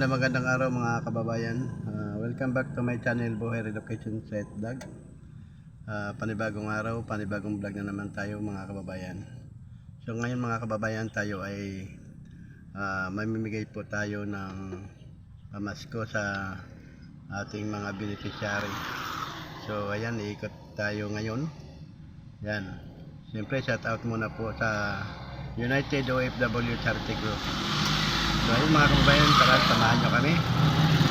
magandang araw mga kababayan. Welcome back to my channel, Buhay Relocation Site Vlog. Panibagong araw, panibagong vlog na naman tayo mga kababayan. So ngayon mga kababayan, tayo ay mamimigay po tayo ng pamasko sa ating mga beneficiary. So ayan, iikot tayo ngayon. Yan. Siyempre shout out muna po sa United OFW Charity Group. So ayun mga kababayan, tara samahan nyo kami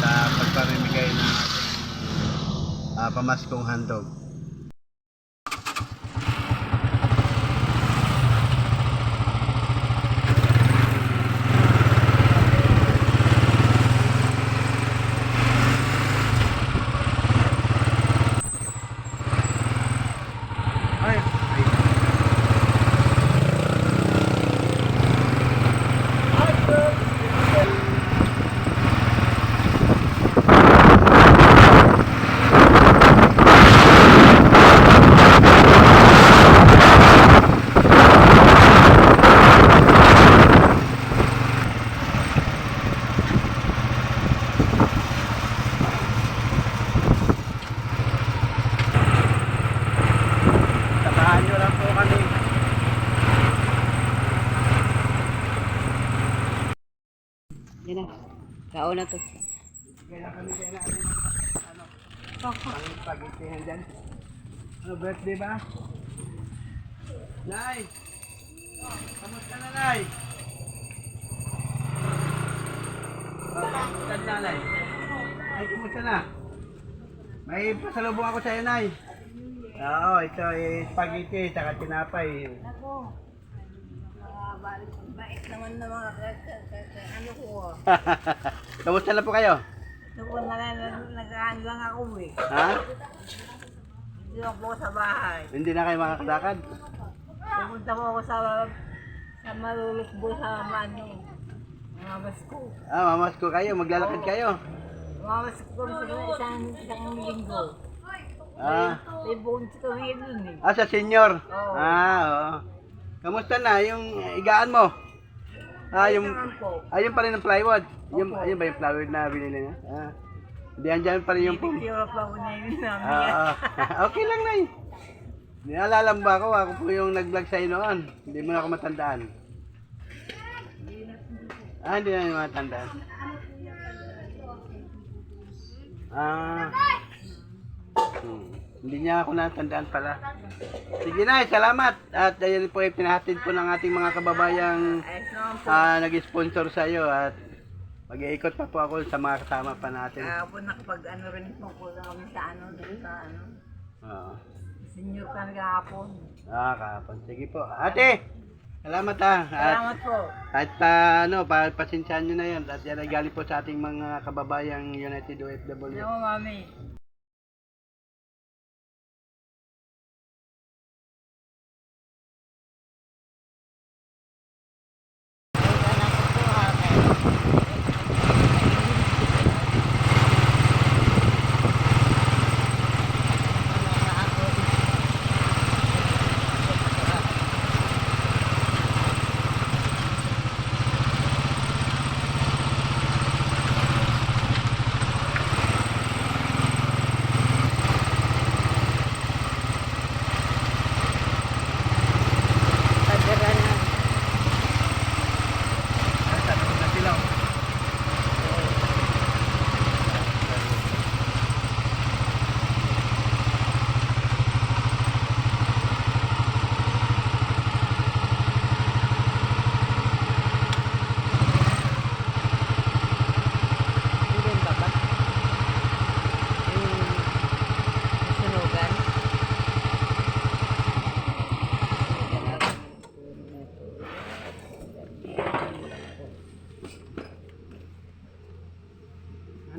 sa pagpamimigay ng ating pamaskong handog. Yan na. Kauna to. Kaya kami kaya namin pag-itihan dyan. Ano, birthday ba? Nay! Kamusta na, Nay? Kamusta na, Nay? Ay, kamusta na? May pasalubong ako sa'yo, Nay. Oo, ito spaghetti, saka tinapay. Ako. Bait naman na mga ano ko. Kamusta na po kayo? Noon nag-ano lang ako eh. Ha? Hindi lang po sa bahay. Hindi na kayo makakadakad? Pupunta po ako sa Malulukbo sa Mamas ko. Mamas ko kayo, maglalakad kayo. Mamas ko sa isang linggo. May buntis ko rin dun eh. Sa senior? Oo. Oo. Kamusta na yung igaan mo? Yung pa rin ng plywood. Ayun ba yung plywood na binili niya? Hindi, andyan pa rin yung Picture pa ako na yun namin. Okay lang, Nay. Nialala mo ba ako? Ako po yung nag-vlog sa'yo noon. Hindi mo na ako matandaan. Hindi na yung matandaan. Hindi niya ako natandaan pala. Sige na, salamat. At ayun po ay pinahatid po ng ating mga kababayang nag-sponsor sa iyo at mag-iikot pa po ako sa mga kasama pa natin. Po nakapag-ano rin po kami sa senior ka kahapon. Kahapon. Sige po. Ate, salamat Salamat po. At pasensyahan nyo na yan. At yan ay galing po sa ating mga kababayang United OFW. Hello, Mami.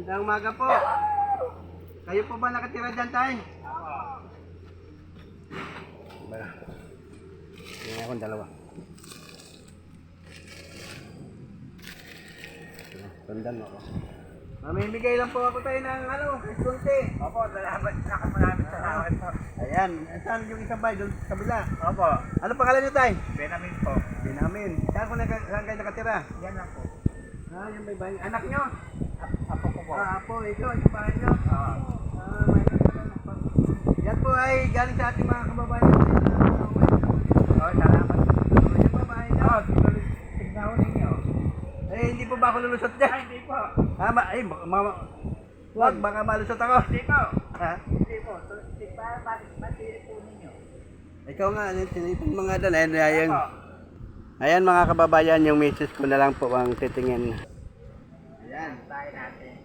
Magandang umaga po. Kayo po ba nakatira dyan, Tay? Tingnan akong dalawa. Tundan mo ako. Mamimigay lang po ako tayo ng diskonte. Opo, salamat po. Ayan, saan yung isang bahay? Doon sa kabila. Opo, Ano pangalan niyo, Tay? Benamin po. Binamin. Saan kayo nakatira? Yan lang po. Ah, yung may bahay. Anak nyo? Apo ko po. Apo, ito, yung bahay nyo. Mayroon pala ng yan po ay galing sa ating mga kababayan. Salamat. Yung babae nyo. Tignan ko ninyo. Eh, hindi po ba ako lulusot dyan? Hindi po. Wag, baka malusot ako. Hindi po. Ha? Hindi po. Matili po ninyo. Ikaw nga, tinipin mga doon. Ayan mga kababayan, yung misis ko na lang po ang titingin. Ayan. Tayo natin.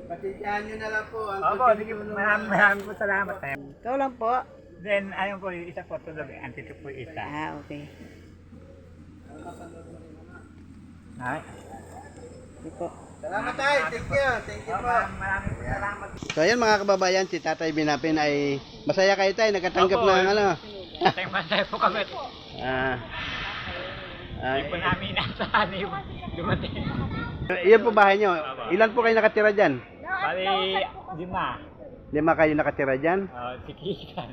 Pasensyahan nyo na lang po. Ang Opo, sige po. Maraming po salamat. Ikaw lang po. Then, ayun po, yung isa po tulog. Antito po yung isa. Okay. Ay. Sige po. Salamat tayo. Thank you. Thank you po. Maraming po salamat. So ayan mga kababayan, si Tatay Binapin ay masaya kayo tayo, nagkatanggap Opo. ng ano. Matay po kami. Hindi po namin inasahan yung dumating. Iyan po bahay nyo. Ilan po kayo nakatira dyan? Bali, 5. 5 kayo nakatira dyan? Sikikan.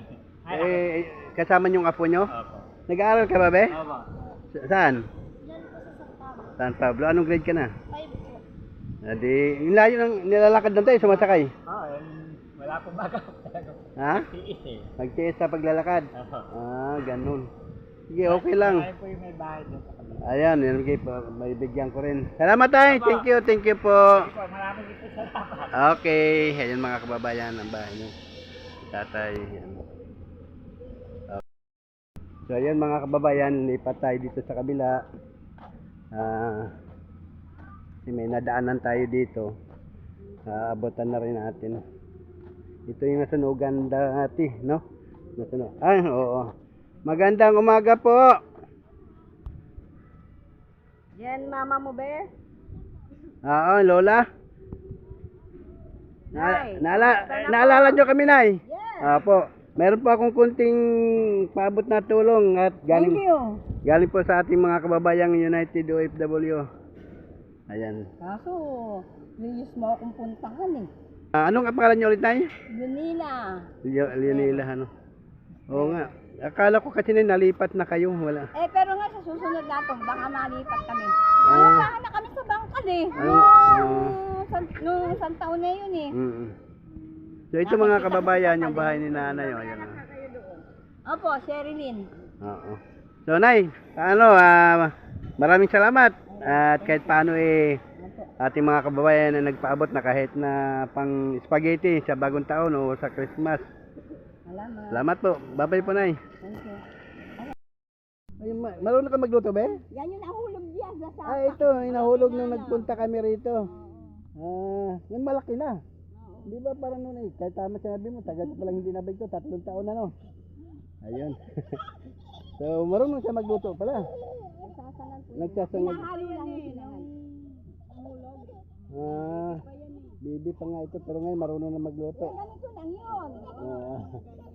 Kasama yung apo nyo? Opo. Nag-aaral ka ba be? Opo. Saan? San Pablo. Anong grade ka na? 5 po. Yung layo ng nilalakad lang tayo, sumasakay. Wala pong magawa talaga. Ha? Tiis eh. Nagtiis sa paglalakad? Opo. Ganun. Sige, okay lang. Ayun po yung may bahay doon sa kabila. Ayan, may bigyan ko rin. Salamat tayo. Thank you po. Maraming ito salamat. Okay, ayan mga kababayan ang bahay niyo. Tatay. Ayan. Okay. So ayan mga kababayan, lipat tayo dito sa kabila. Kasi may nadaanan tayo dito. Abutan na rin natin. Ito yung nasunugan dati, no? Nasunog. Ay, oo. Magandang umaga po. Yan, mama mo, be? Oo, Lola. Nay. Naalala nyo kami, Nay? Yes. Apo. Meron po akong kunting paabot na tulong at Thank you. galing po sa ating mga kababayang United OFW. Ayan. Kaso, liyos mo akong puntahan eh. Anong pangalan nyo ulit, Nay? Lunila. Leonela, ano? Oo nga. Akala ko kasi nalipat na kayo. Wala. Pero nga sa susunod na ito, baka malipat kami. Ah. Nangungahan na kami sa bangkal eh. Nung isang taon na yun eh. So ito mga kababayan, yung bahay ni Nanay. O, ayan. Opo, Sherilyn. Oo. So, Nay, maraming salamat. At kahit paano ating mga kababayan na nagpaabot na kahit na pang spaghetti sa bagong taon o sa Christmas. Salamat. Salamat po. Babay po, Nay. Thank you. Ay, marunong ka magluto, be? Yan yung nahulog diyan sa sapa. Ito, inahulog nung nagpunta kami rito. Yan malaki na. Di ba parang noon kahit tama sinabi mo, tagal pa lang hindi nabig to, 3 taon na no. Ayun. So, marunong siya magluto pala. Nagsasangan. Hinahalo lang yung sinangan. Bibi pa nga ito, pero ngayon marunong na magluto. Ganito lang yun.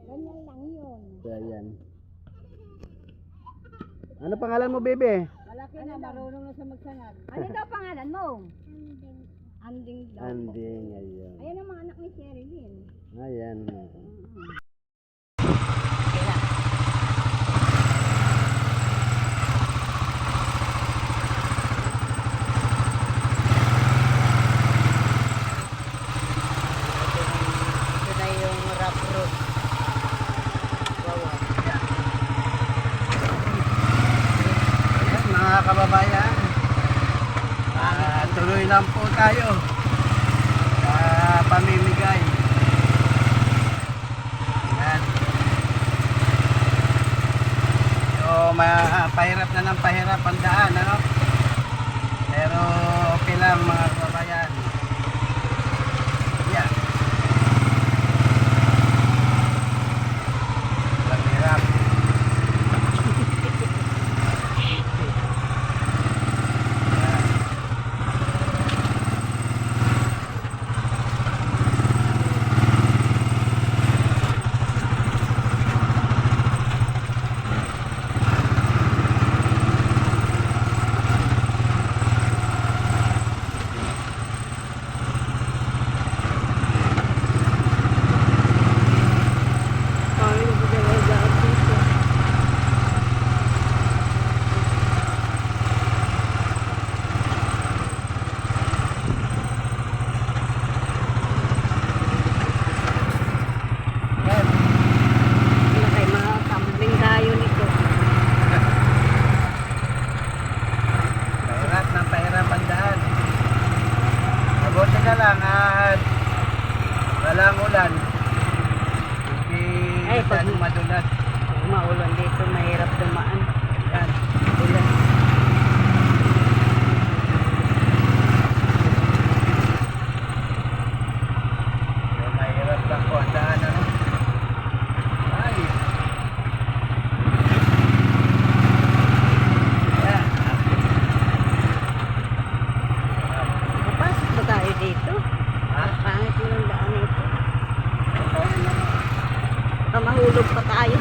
Ganyan lang yun. So, ayan. Ano pangalan mo, Bebe? Malaki na, marunong na siya magsangan. Ano daw pangalan mo? Anding daw. Anding, ayan. Ayan ang mga anak ni Sherilyn. Ayan. Ito na yung rough road. Ayan, mga kababayan. Tuloy lang po tayo. Pamimigay. Ayan. So, pahirap na ng pahirap ang daan, ano? Pero okay lang mga kababayan. Yan. Walang hirap. pag madulas. maulan dito, mahirap dumaan. Yan. Ulan. Yung mahirap lang po ang daan, ano? Ay. Yan. Papasok ba tayo dito? Ha? Pangit mo ng daan ito. Baka mahulog pa tayo.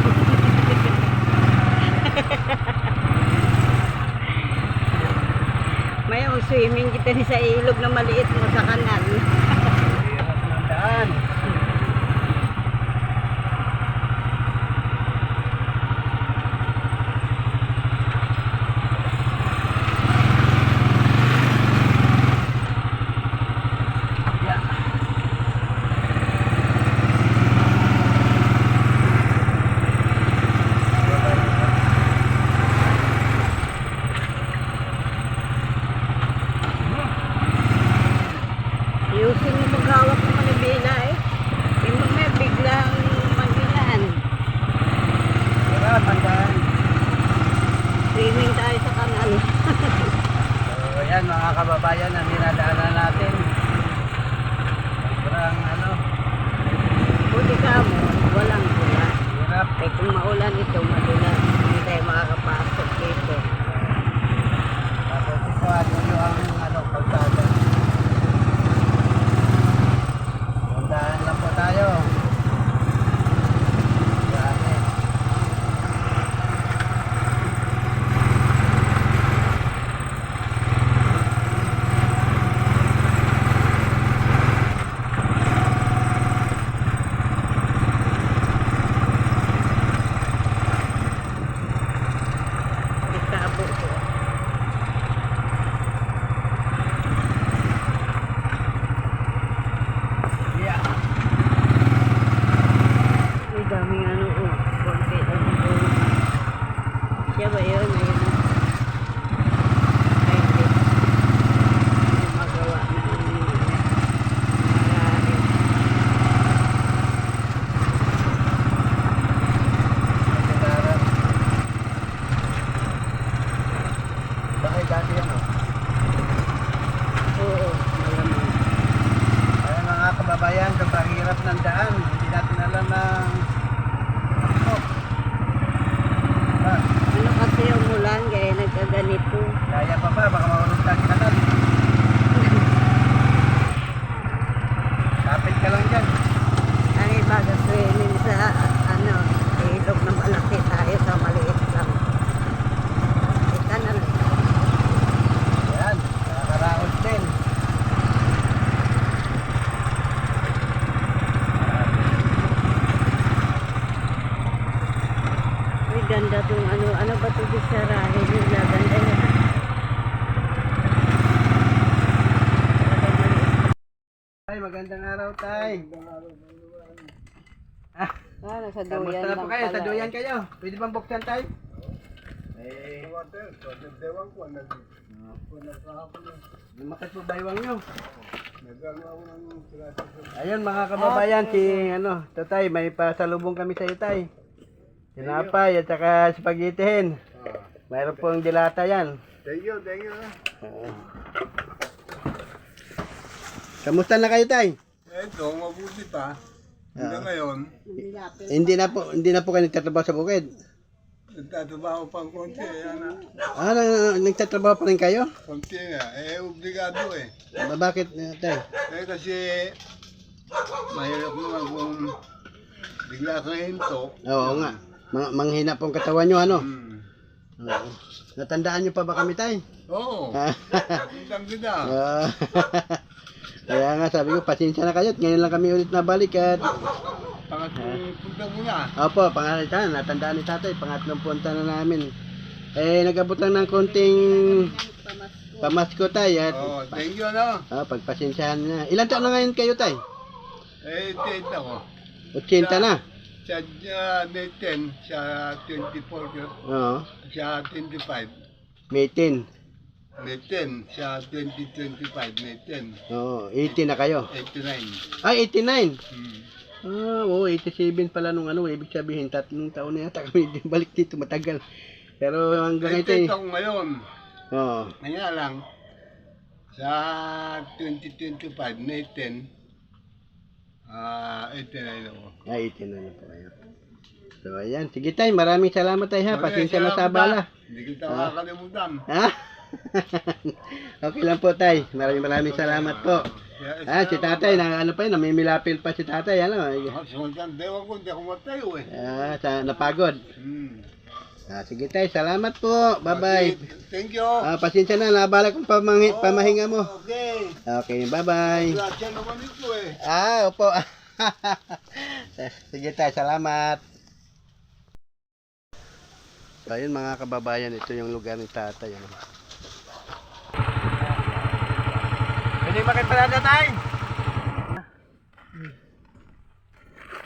May swimming kita sa ilog na maliit mo sa kanal. Mahirap ng daan. Ayusin mo maghawak ng manibela eh. Hindi mo may biglang magbilaan. Hirap ang daan. Swimming tayo sa kanal. So, yan mga kababayan ang dinadaanan natin. Sobrang ano, Buti ka mo, walang ulan. hirap. Eh kung maulan ito, madulas. Hindi tayo makakapasok dito. Tapos ito yung ano, kalsada. Tandaan lang po tayo. Grabe. Itabo ko. Yeah. May daming ano, oh. Konti lang ito. Siya ba yun? Ayun. Ay, hindi. Magawa ng marami. Kasitaran. Bakit dati yan, oh? Oo, malamang. Ayun mga kababayan, sobrang hirap ng daan. Hindi natin alam ng oh. Ano kasi umulan, kaya nagkaganito. Kaya pa ba? Baka mahulog tayo sa kanal. Kapit ka lang dyan. Ang iba swimming sa ano, ilog na malaki tayo sa maliit lang. Ika na lang. Yan, nakakaraos din. Uy, ganda tong ano ba ito disarahin yung gaganda yun. Tay, magandang araw, tay. Ah, Ah, nasa kamusta duyan na lang po kayo? Sa pala. duyan kayo? Pwede bang buksan, tay? Lumakas po baywang nyo. Ayun mga kababayan, si ano, tatay, may pasalubong kami sa itay. Sinapay at saka spaghettihin. Mayroon pong dilata yan. Thank you. Kamusta na kayo, tay? Ito, mabuti pa. Hanggang ngayon, Hindi na po kayo nagtatrabaho sa bukid. nagtatrabaho pang konti. Yan Ah, nagtatrabaho pa rin kayo? konti nga. Obligado eh. Bakit, tay? Kasi, mahirap naman kung bigla kang hinto. Oo nga. Manghina pong katawan nyo, ano? Hmm. Oo. Natandaan nyo pa ba kami, tay? Oo, kitang kita. Ah, Kaya nga sabi ko, pasensya na kayo at ngayon lang kami ulit nabalik at Pangatlong punta mo na. opo, pangalitan, natandaan ni tatay, pangatlong punta na namin. Eh, nagabot lang ng konting pamasko tay at Thank you, ano? pagpasensyahan na. Ilan taon na ngayon kayo tay? Tent ako. 80 na. Siya May 10, siya 24, Oo, siya 25. May 10. May 10, siya 2025, May 10. Oo, 80 na kayo. 89. Ay, 89. Hmm. Oo, 87 pala nung ano, ibig sabihin 3 taon na yata kami din balik dito, matagal. Pero hanggang ito eh. Ito ngayon. Oo. Kaya lang, sa 2025, May 10, 18 na ito. Ay, 18 na po kayo. So, ayan. Sige tay, maraming salamat tay ha. Pasensya na sa abala. Hindi kita makakalimutan. Ha? Okay lang po tay. Maraming salamat po. Si tatay, na, ano pa yun, namimilapil pa si tatay. Ano? Sumundan, dewa ko, hindi ako matayo eh. Napagod. Hmm. Sige tay, salamat po. Bye-bye. Thank you. Pasensya na, nabala kong pamahinga mo. Okay. Okay, bye-bye. Gracias naman ito eh. Opo. Sige tay, salamat. So, ayun mga kababayan, ito yung lugar ni tatay. Ano? Pwede makiparada tayo.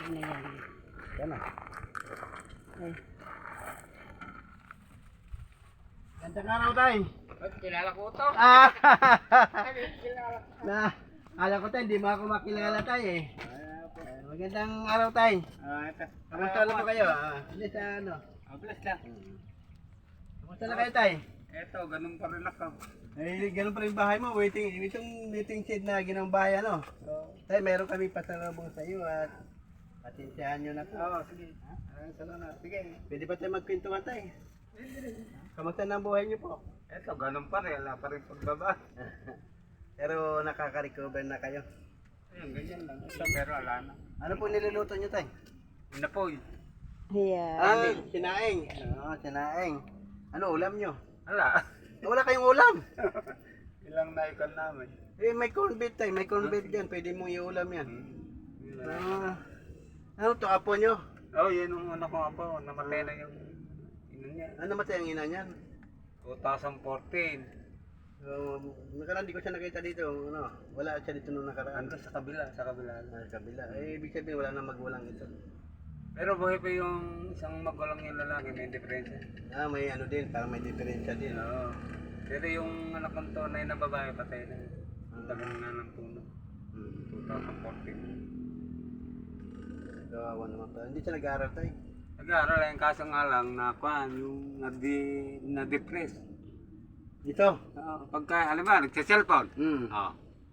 Ano yan? Yan na. Ay, Gandang araw tayo. Kilala ko to. Alam ko tayo, hindi mo ako makilala tayo eh. Magandang araw tayo. Ito. Kamusta na po kayo? Hindi sa ano. Bless lang. Kamusta na kayo tayo? Ito, ganun pa rin ako. Eh, ganun pa rin bahay mo, waiting shed na ginawang bahay, ano? So, tayo, meron kami pasalubong sa iyo at pasensyahan nyo na po. Oo, sige. Salamat. Sige, pwede ba tayo magpintuhan tayo? Kamusta na ang buhay nyo po? Ito, ganun pa rin. Wala pa rin pagbaba. Pero nakaka-recover na kayo. Ayun, ganyan lang. Ito, pero wala na. Ano po niluluto nyo tayo? Ina po. yeah. Sinaing. Oo, sinaing. Ano ulam nyo? Wala. Wala kayong ulam. Ilang naikan namin. Eh, may corned beef tayo. May corned beef dyan. Pwede mong iulam yan. Ano to, apo nyo? Oh, yun yung ano ko po. Namatay na yung ino niya. Ano matay ang ina niyan? 2014. Nakaraan di ko siya nakita dito. Ano, wala siya dito nung nakaraan. Ando sa kabila. Sa kabila. Sa kabila. Eh, ibig sabihin wala nang magulang ito. Pero buhay pa yung isang magulang yung lalaki. May diferensya. May ano din. Parang may diferensya din. Oo. Pero yung anak kong tunay na babae patay na. Ang tagal na ng puno. 2014. Kawawa naman pala. Hindi siya nag-aaral tayo. Nag-aaral lang, kaso nga lang na kuhan, yung na-depress. Ito. Pagka, halimbawa, nagsa-cellphone. Hmm.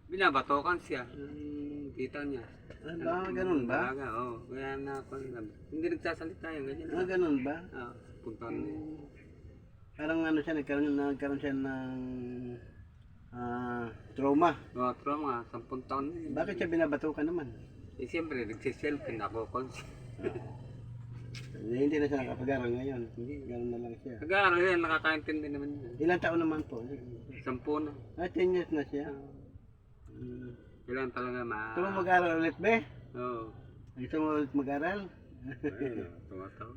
Binabatokan siya. Yung tita niya. Ganun ba? Talaga, oo. Kaya na, hindi nagsasalita yung ganyan. Ganun ba? Puntahan niya. Parang ano siya, nagkaroon siya ng trauma. Oo, trauma, 10 taon na yun. Bakit siya binabatukan naman? Eh, siyempre, nagsa-cellphone ako, conscious. Hindi na siya nakapag-aral ngayon. Hindi, ganun na lang siya. Nag-aaral yan, nakakaintindi naman yan. Ilang taon naman po? 10 na. 10 years na siya. Kailangan talaga Gusto mo mag-aral ulit, be? Oo. Gusto mo ulit mag-aral? Ayun, tumataw.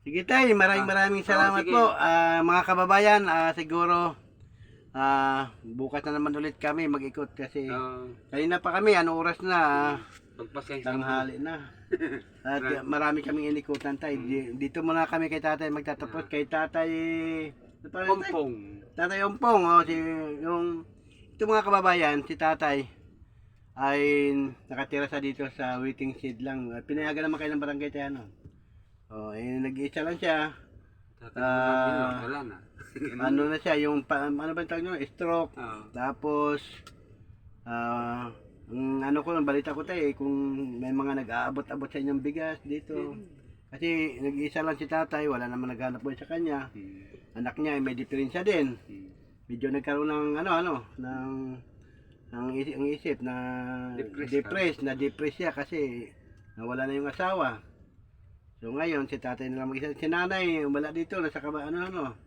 Sige tayo, maraming salamat sige. po. Mga kababayan, siguro bukas na naman ulit kami mag-ikot kasi kanina pa kami, ano oras na? Pagpasensya mo. Tanghali na. At marami kaming inikutan tayo. Dito muna kami kay tatay magtatapos. Kay tatay... Pompong. Tatay Ompong. Ito mga kababayan, si tatay ay nakatira sa dito sa waiting shed lang. Pinayagan naman kayo ng barangay tayo. Nag-iisa lang siya. Wala na. Ano na siya, yung ano ba yung tawag nyo? Stroke. Tapos ano ko, balita ko tayo kung may mga nag-aabot-abot sa inyong bigas dito. Kasi nag-iisa lang si tatay, wala naman naghanap buhay sa kanya. Anak niya ay may diferensya din. Medyo nagkaroon ng ang isip na depress siya kasi nawala na yung asawa. So ngayon si tatay na lang mag-isa. Si nanay wala dito, nasa ano.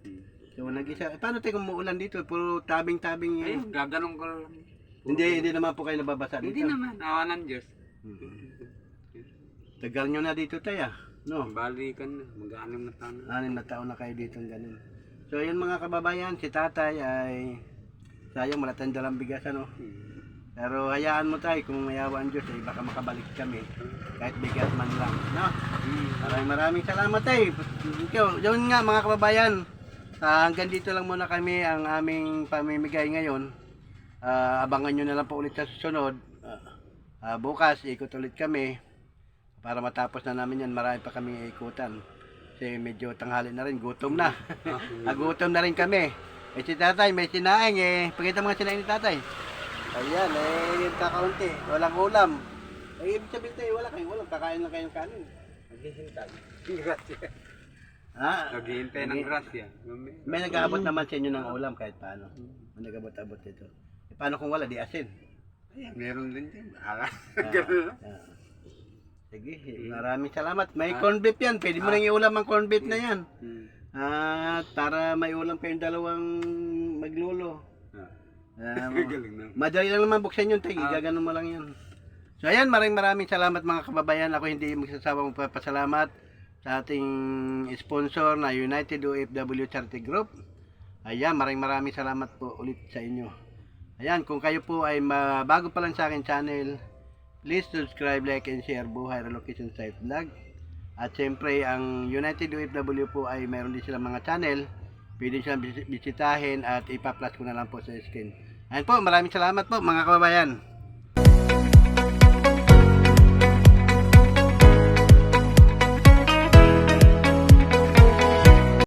So nag-isa. Paano tayo kung muulan dito? Puro tabing-tabing. Ayun, gaganong ko lang. Hindi naman po kayo nababasa dito. Hindi naman, awa ng Diyos. Tagal nyo na dito tayo, no? Balikan na, mag-6 na taon na. 6 na taon na kayo dito ganun. So yun mga kababayan, si tatay ay sayang wala tayong dalang bigas ano. Pero hayaan mo tayo kung mayawa ang Diyos ay baka makabalik kami kahit bigas man lang, no? Maraming salamat tayo. Yun nga mga kababayan, hanggang dito lang muna kami ang aming pamimigay ngayon. Abangan nyo na lang po ulit sa susunod. Bukas, ikot ulit kami. Para matapos na namin yan, marami pa kami ikutan. Kasi medyo tanghali na rin, gutom na. Gutom na rin kami. Si tatay, may sinaing Pakita mga sinaing ni tatay. Ayan, yung kakaunti. Walang ulam. Ibig sabihin tayo, wala kayo. Walang kakain lang kayong kanin. Naghihintay. Grasya. Naghihintay ng Naghi- grasya. May nag-aabot naman sa inyo ng ulam kahit paano. May nag-abot-abot ito. Paano kung wala, di asin. Ayan, meron din din. Ganun. Sige, maraming salamat. May corned beef yan. Pwede mo nang iulam ang corned beef na yan. Para may ulam kayong dalawang maglulo. Galing na. Madali lang naman buksan yun, tay. Gaganon mo lang yan. So ayan, maraming salamat mga kababayan. Ako hindi magsasawang magpapasalamat sa ating sponsor na United OFW Charity Group. Ayan, maraming salamat po ulit sa inyo. Ayan, kung kayo po ay bago pa lang sa akin channel, please subscribe, like, and share Buhay Relocation Site Vlog. At siyempre, ang United OFW po ay mayroon din silang mga channel. Pwede silang bisitahin at ipa-plus ko na lang po sa screen. Ayan po, maraming salamat po mga kababayan.